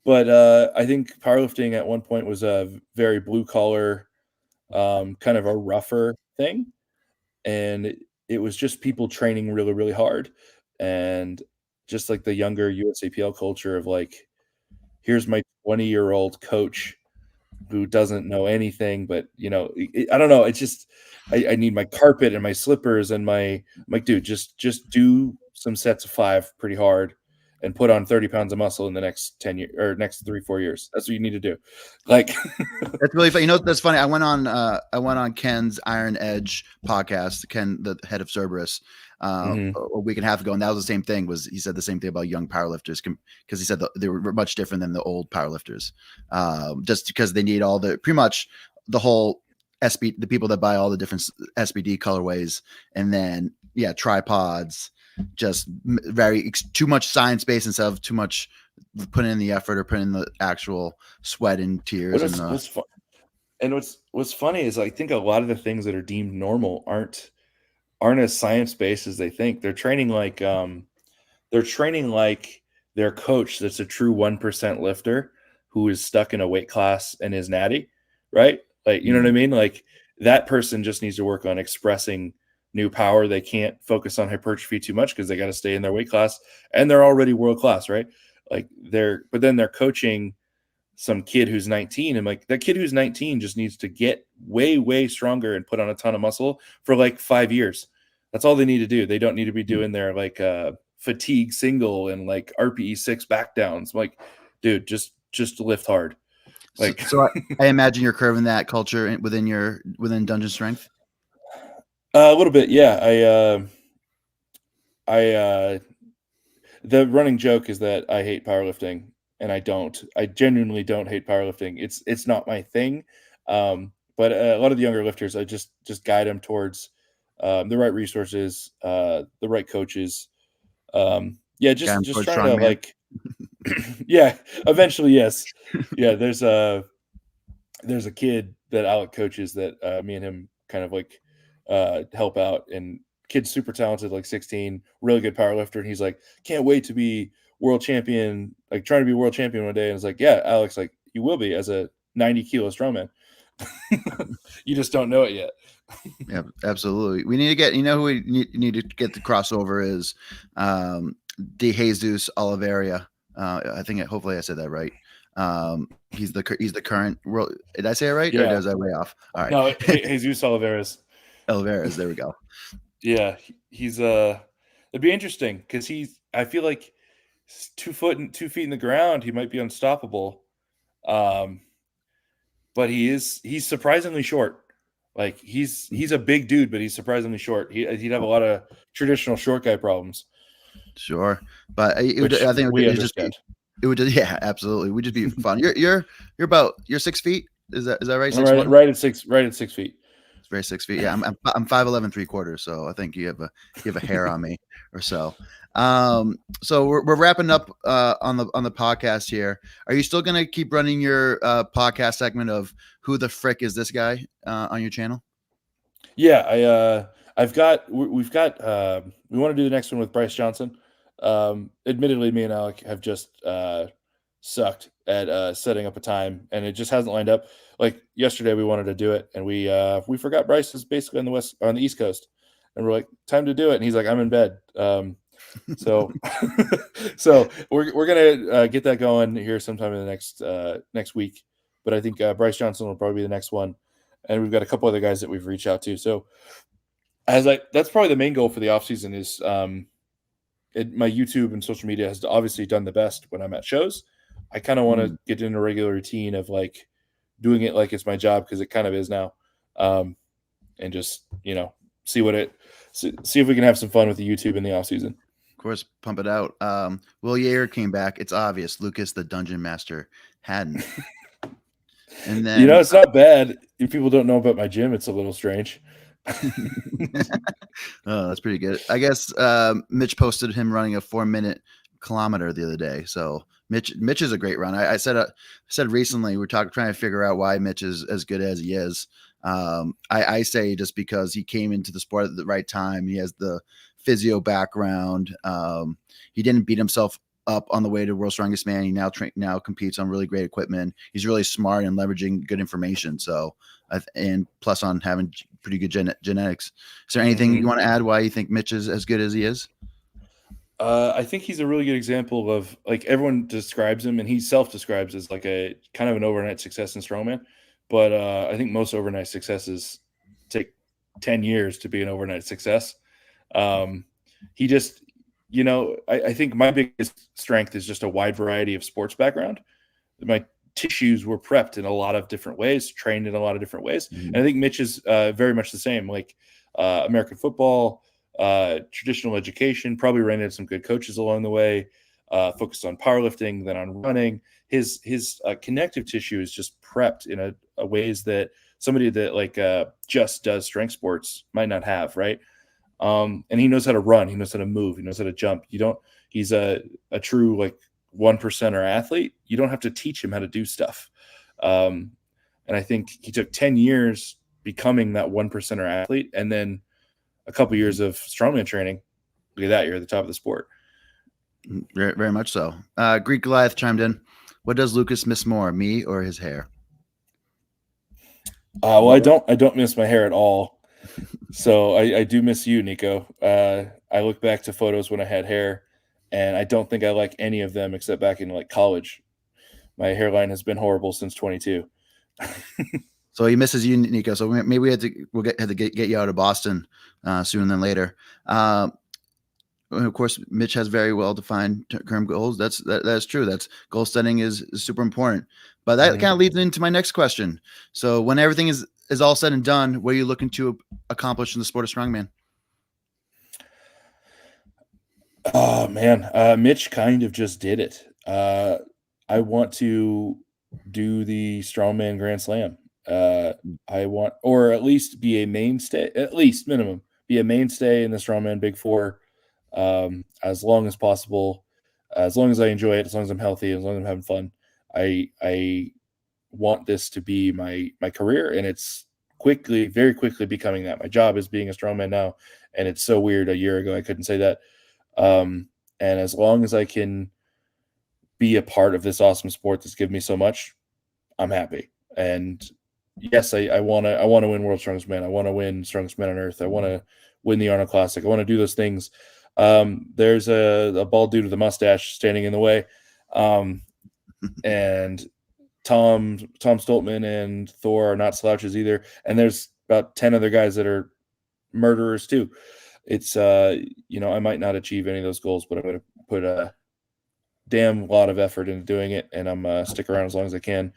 But I think powerlifting at one point was a very blue collar, kind of a rougher thing. And it was just people training really, really hard. And just like the younger USAPL culture of like, here's my 20-year-old coach who doesn't know anything, but I don't know. It's just, I need my carpet and my slippers and I'm like, dude, just do some sets of 5 pretty hard and put on 30 pounds of muscle in the next 10 years or next 3-4 years. That's what you need to do. Like that's really funny. That's funny. I went on Ken's Iron Edge podcast, Ken, the head of Cerberus, a week and a half ago. And that was the same thing. He said the same thing about young powerlifters because he said they were much different than the old powerlifters, just because they need pretty much the whole the people that buy all the different SBD colorways, and then tripods, just too much science based instead of too much putting in the effort or putting in the actual sweat and tears. What's funny is I think a lot of the things that are deemed normal aren't as science based as they think. They're training like their coach that's a true 1% lifter who is stuck in a weight class and is natty, right? Like, you know what I mean? Like that person just needs to work on expressing new power. They can't focus on hypertrophy too much because they got to stay in their weight class and they're already world class, right? Like but then they're coaching some kid who's 19 and like that kid who's 19 just needs to get way, way stronger and put on a ton of muscle for like 5 years. That's all they need to do. They don't need to be doing their like fatigue single and like RPE 6 back downs. Like, dude, just lift hard. Like, so I imagine you're curving that culture within Dungeon Strength. A little bit, yeah. The running joke is that I hate powerlifting, and I don't. I genuinely don't hate powerlifting. It's not my thing. But a lot of the younger lifters, I just guide them towards the right resources, the right coaches. Just trying to like Yeah, eventually, yes. Yeah, there's a kid that Alec coaches that me and him kind of like help out, and kid's super talented, like 16, really good power lifter, and he's like, can't wait to be world champion, like trying to be world champion one day. And it's like, yeah, Alex, like you will be as a 90-kilo strongman. You just don't know it yet. Yeah, absolutely. We need to get, who we need to get the crossover is De Jesus Oliveira. Hopefully I said that right. He's the current world. Did I say it right? Yeah. Or is that way off? All right. No, Jesus Oliveras. Oliveira's, there we go. Yeah, he's it'd be interesting because I feel like 2 feet in the ground, he might be unstoppable. But he's surprisingly short. Like he's a big dude, but he's surprisingly short. He'd have a lot of traditional short guy problems. Sure, but I think it would just yeah, absolutely. It would just be fun. You're 6 feet. Is that right? Right at 6 feet. It's very 6 feet. Yeah, I'm 5'11" 3/4. So I think you have a hair on me or so. So we're wrapping up on the podcast here. Are you still gonna keep running your podcast segment of who the frick is this guy on your channel? Yeah, we want to do the next one with Bryce Johnson. Admittedly, me and Alec have just sucked at setting up a time, and it just hasn't lined up. Like yesterday, we wanted to do it, and we forgot Bryce is basically on the East Coast, and we're like, time to do it, and he's like, I'm in bed. So we're gonna get that going here sometime in the next week. But I think Bryce Johnson will probably be the next one, and we've got a couple other guys that we've reached out to. So that's probably the main goal for the offseason is my YouTube and social media has obviously done the best when I'm at shows. I kind of want to get in a regular routine of like doing it like it's my job, because it kind of is now, and just see if we can have some fun with the YouTube in the off season. Of course, pump it out. Will Yair came back. It's obvious. Lucas, the Dungeon Master, Hatton. And then it's not bad. If people don't know about my gym, it's a little strange. Oh, that's pretty good. I guess Mitch posted him running a 4-minute kilometer the other day. So Mitch is a great run. I said recently we're trying to figure out why Mitch is as good as he is. I say just because he came into the sport at the right time. He has the physio background. He didn't beat himself up on the way to World's Strongest Man. He now competes on really great equipment. He's really smart and leveraging good information. So, and plus on having pretty good genetics. Is there anything you want to add why you think Mitch is as good as he is? I think he's a really good example of, like, everyone describes him, and he self-describes as like a kind of an overnight success in strongman. But I think most overnight successes take 10 years to be an overnight success. He just, I think my biggest strength is just a wide variety of sports background. My tissues were prepped in a lot of different ways, trained in a lot of different ways. And I think Mitch is very much the same, like American football, traditional education, probably ran into some good coaches along the way, focused on powerlifting, then on running. His connective tissue is just prepped in a ways that somebody that just does strength sports might not have, right? And he knows how to run, he knows how to move, he knows how to jump. He's a true like 1%er athlete. You don't have to teach him how to do stuff. And I think he took 10 years becoming that 1%er athlete, and then a couple years of strongman training. Look at that, you're at the top of the sport. Very, very much so. Greek Goliath chimed in. What does Lucas miss more, me or his hair? Well, I don't miss my hair at all. So I do miss you, Nico. I look back to photos when I had hair, and I don't think I like any of them except back in like college. My hairline has been horrible since 22. So he misses you, Nico. So maybe we'll have to get you out of Boston sooner than later. Of course, Mitch has very well-defined term goals. That's true. That's goal setting is super important. But that kind of leads into my next question. So when everything is all said and done, what are you looking to accomplish in the sport of strongman? Oh man, Mitch kind of just did it. I want to do the strongman Grand Slam. I want, or at least be a mainstay, at least minimum, be a mainstay in the strongman Big Four as long as possible. as long as I enjoy it, as long as I'm healthy, as long as I'm having fun, I want this to be my career, and it's very quickly becoming that. My job is being a strongman now, and it's so weird. A year ago, I couldn't say that. And as long as I can be a part of this awesome sport that's given me so much, I'm happy. And yes, I want to win World's Strongest Man. I want to win Strongest Man on Earth. I want to win the Arnold Classic. I want to do those things. There's a bald dude with a mustache standing in the way, and Tom Stoltman and Thor are not slouches either. And there's about 10 other guys that are murderers too. It's I might not achieve any of those goals, but I'm going to put a damn lot of effort into doing it, and I'm stick around as long as I can.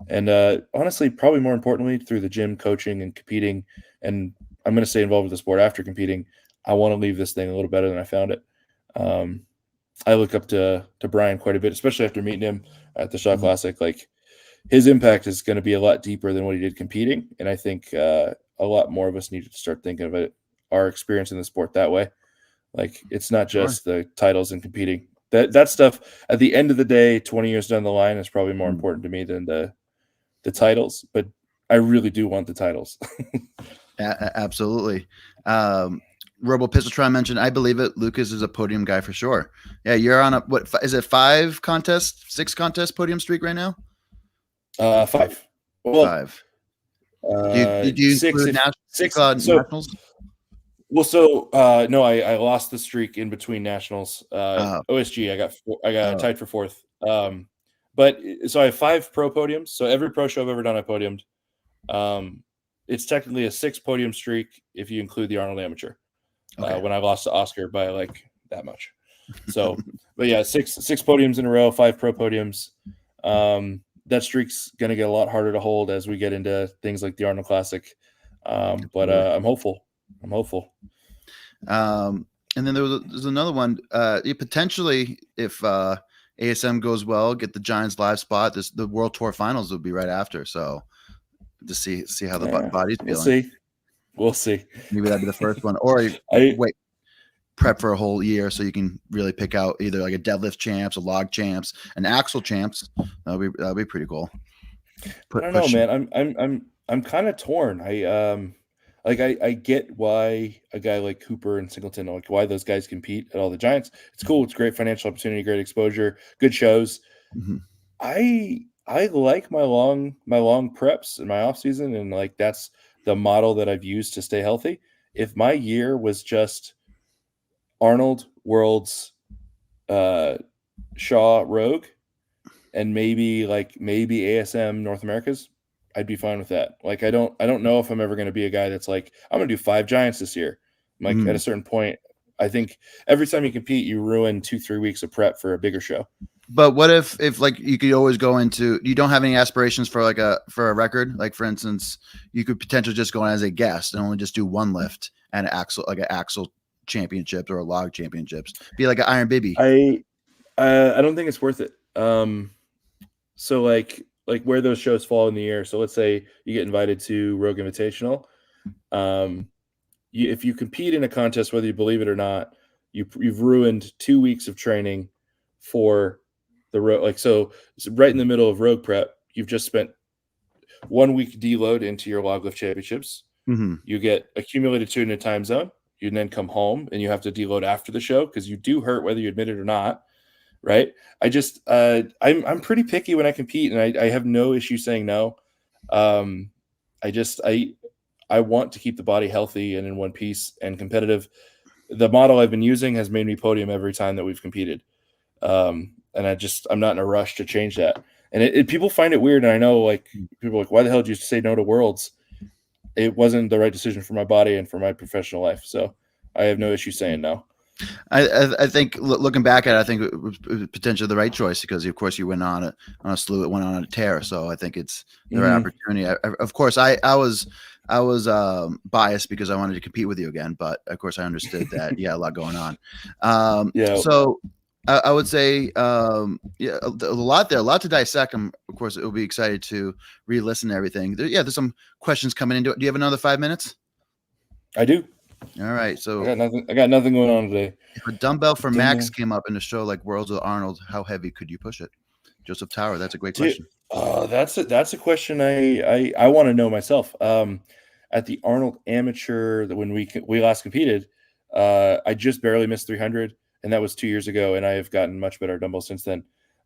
And honestly, probably more importantly, through the gym, coaching, and competing, and I'm going to stay involved with the sport after competing. I want to leave this thing a little better than I found it. I look up to Brian quite a bit, especially after meeting him at the Shot Classic. Like, his impact is going to be a lot deeper than what he did competing, and I think a lot more of us need to start thinking of it, our experience in the sport that way. Like, it's not just the titles and competing. That stuff at the end of the day, 20 years down the line, is probably more important to me than the titles. But I really do want the titles. Absolutely. Robo Pistoltron mentioned, I believe it, Lucas is a podium guy for sure. Yeah, you're on what is it, 6 contest podium streak right now? 5. Well, 5. Did you include nationals? Well, so no, I lost the streak in between nationals. OSG, I got tied for 4th. But so I have 5 pro podiums. So every pro show I've ever done, I podiumed. It's technically a 6 podium streak if you include the Arnold Amateur. When I lost to Oscar by like that much. So, but yeah, 6 podiums in a row, 5 pro podiums. That streak's going to get a lot harder to hold as we get into things like the Arnold Classic. But I'm hopeful. And then there's another one. Potentially, if ASM goes well, get the Giants live spot. The World Tour Finals will be right after. So to see how the body's feeling. We'll see. Maybe that'd be the first one. Or prep for a whole year so you can really pick out either like a deadlift champs, a log champs, an axle champs. That'll be pretty cool. I don't know, man. I'm kind of torn. I get why a guy like Cooper and Singleton, like why those guys compete at all the Giants. It's cool. It's great financial opportunity, great exposure, good shows. Mm-hmm. I like my long preps in my off season, and like that's the model that I've used to stay healthy. If my year was just Arnold, Worlds, Shaw, Rogue, and maybe ASM North Americas, I'd be fine with that. Like, I don't know if I'm ever going to be a guy that's like, I'm going to do 5 Giants this year. Like, at a certain point, I think every time you compete, you ruin 2-3 weeks of prep for a bigger show. But what if like you could always go into, you don't have any aspirations for a record? Like, for instance, you could potentially just go in as a guest and only just do 1 lift and an axle championships or a log championships. Be like an Iron Bibby. I don't think it's worth it. So like where those shows fall in the year. So let's say you get invited to Rogue Invitational. If you compete in a contest, whether you believe it or not, you've ruined 2 weeks of training for the Rogue. Like, so right in the middle of Rogue prep, you've just spent 1 week deload into your log lift championships. Mm-hmm. You get accumulated to in a time zone. You then come home and you have to deload after the show because you do hurt whether you admit it or not. Right. I just I'm pretty picky when I compete, and I have no issue saying no. I want to keep the body healthy and in one piece and competitive. The model I've been using has made me podium every time that we've competed. And I'm not in a rush to change that. And people find it weird. And I know, like, people are like, why the hell did you say no to Worlds? It wasn't the right decision for my body and for my professional life. So I have no issue saying no. I think looking back at it, I think it was potentially the right choice because, of course, you went on a slew, it went on a tear. So I think it's the right opportunity. Of course, I was biased because I wanted to compete with you again, but of course I understood that a lot going on. So I would say a lot there, a lot to dissect. Of course, it will be excited to re-listen to everything. There's some questions coming in. Do you have another 5 minutes? I do. All right. So I got nothing going on today. if a dumbbell for max came up in a show like Worlds with Arnold, how heavy could you push it? Joseph Tower. That's a great question. That's a question I want to know myself. At the Arnold Amateur, when we last competed, I just barely missed 300, and that was 2 years ago. And I have gotten much better dumbbells since then.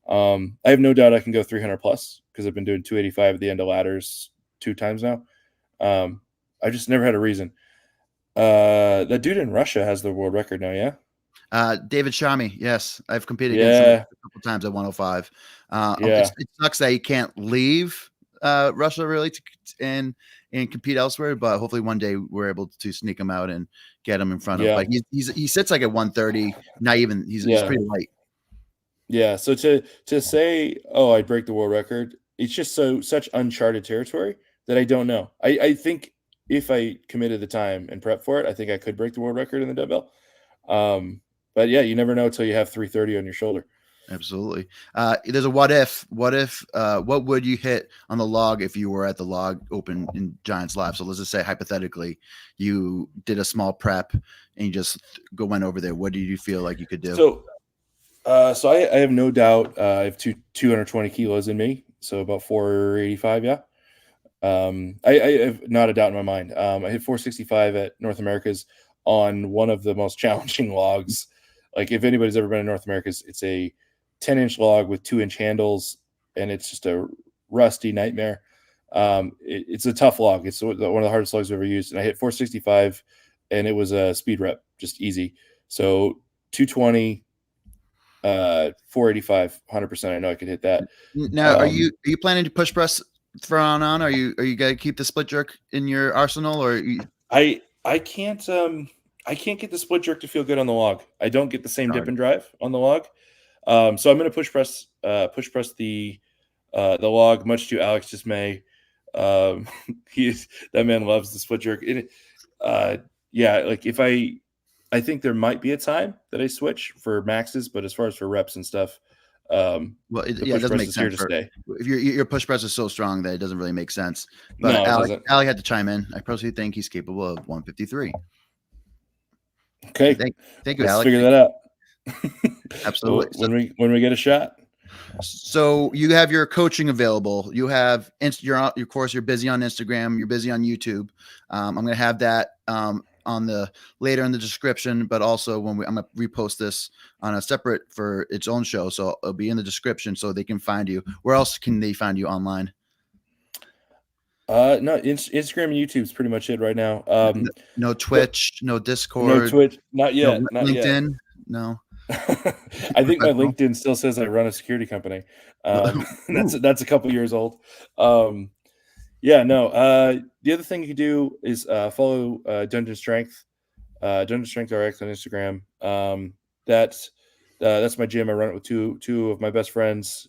I have no doubt I can go 300 plus because I've been doing 285 at the end of ladders 2 times now. I just never had a reason. That dude in Russia has the world record now. Yeah. David Shami. Yes. I've competed against him a couple times at 105. It sucks that he can't leave Russia really and compete elsewhere, but hopefully one day we're able to sneak him out and get him in front of. Like he sits like at 130. Not even he's pretty light. Yeah. So to say, oh, I'd break the world record, it's just such uncharted territory that I don't know. I think if I committed the time and prep for it, I think I could break the world record in the dumbbell. But yeah, you never know until you have 330 on your shoulder. Absolutely. There's a what if, what would you hit on the log if you were at the log open in Giants Live? So let's just say hypothetically you did a small prep and you just went over there. What do you feel like you could do? So I have no doubt I have 220 kilos in me. So about 485. Yeah. I have not a doubt in my mind. I hit 465 at North America's on one of the most challenging logs. Like if anybody's ever been in North America's, it's a 10-inch log with 2-inch handles, and it's just a rusty nightmare. It's a tough log. It's one of the hardest logs I've ever used. And I hit 465, and it was a speed rep, just easy. So 220, 485, 100%. I know I could hit that. Now, are you planning to push press from on? Are you gonna keep the split jerk in your arsenal, or I can't get the split jerk to feel good on the log. I don't get the same dip and drive on the log. So I'm going to push press the log, much to Alex's dismay. That man loves the split jerk. Like if I think there might be a time that I switch for maxes, but as far as for reps and stuff, it doesn't make sense. If your push press is so strong that it doesn't really make sense. But no, Alec had to chime in. I personally think he's capable of 153. Okay, thank you, Let's Alec. Figure that out. Absolutely. When we get a shot. So you have your coaching available. You have of course you're busy on Instagram. You're busy on YouTube. I'm going to have that on the later in the description, but also I'm going to repost this on a separate for its own show. So it'll be in the description so they can find you. Where else can they find you online? No, Instagram and YouTube is pretty much it right now. No Twitch, no Discord, no Twitch, not yet. No not LinkedIn, yet. No. I think my LinkedIn still says I run a security company. That's a couple years old. The other thing you can do is follow Dungeon Strength RX on Instagram. That's my gym. I run it with two of my best friends.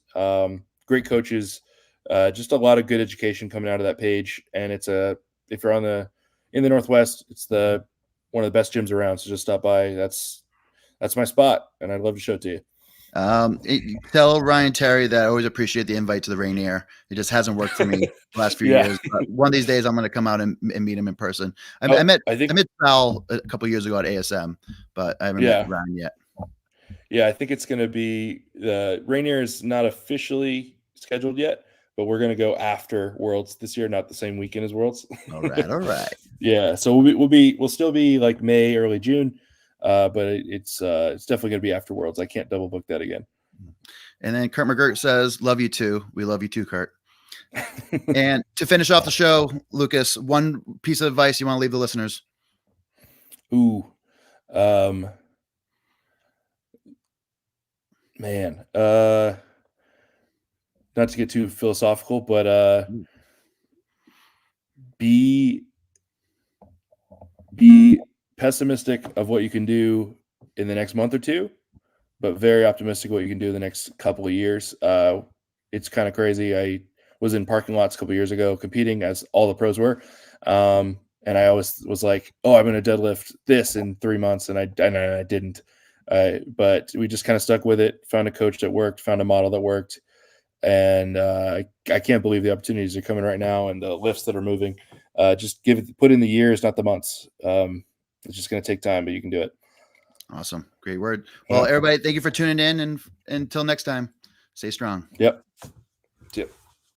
Great coaches. Just a lot of good education coming out of that page. And if you're in the Northwest, it's one of the best gyms around. So just stop by. That's my spot, and I'd love to show it to you. Tell Ryan Terry that I always appreciate the invite to the Rainier. It just hasn't worked for me the last few years. But one of these days, I'm going to come out and meet him in person. I met Sal a couple years ago at ASM, but I haven't met Ryan yet. Yeah, I think it's going to be the Rainier is not officially scheduled yet, but we're going to go after Worlds this year, not the same weekend as Worlds. All right. Yeah, so we'll still be like May, early June. But it's definitely going to be after Worlds. I can't double book that again. And then Kurt McGirt says, love you too. We love you too, Kurt. And to finish off the show, Lucas, one piece of advice you want to leave the listeners. Ooh. Man. Not to get too philosophical, but be pessimistic of what you can do in the next month or two, but very optimistic what you can do in the next couple of years. It's kind of crazy. I was in parking lots a couple of years ago competing, as all the pros were. And I always was like, oh, I'm going to deadlift this in 3 months. And I didn't. But we just kind of stuck with it, found a coach that worked, found a model that worked. And I can't believe the opportunities are coming right now and the lifts that are moving. Just put in the years, not the months. It's just going to take time, but you can do it. Awesome. Great word. Well, everybody, thank you for tuning in, and until next time, stay strong. Yep.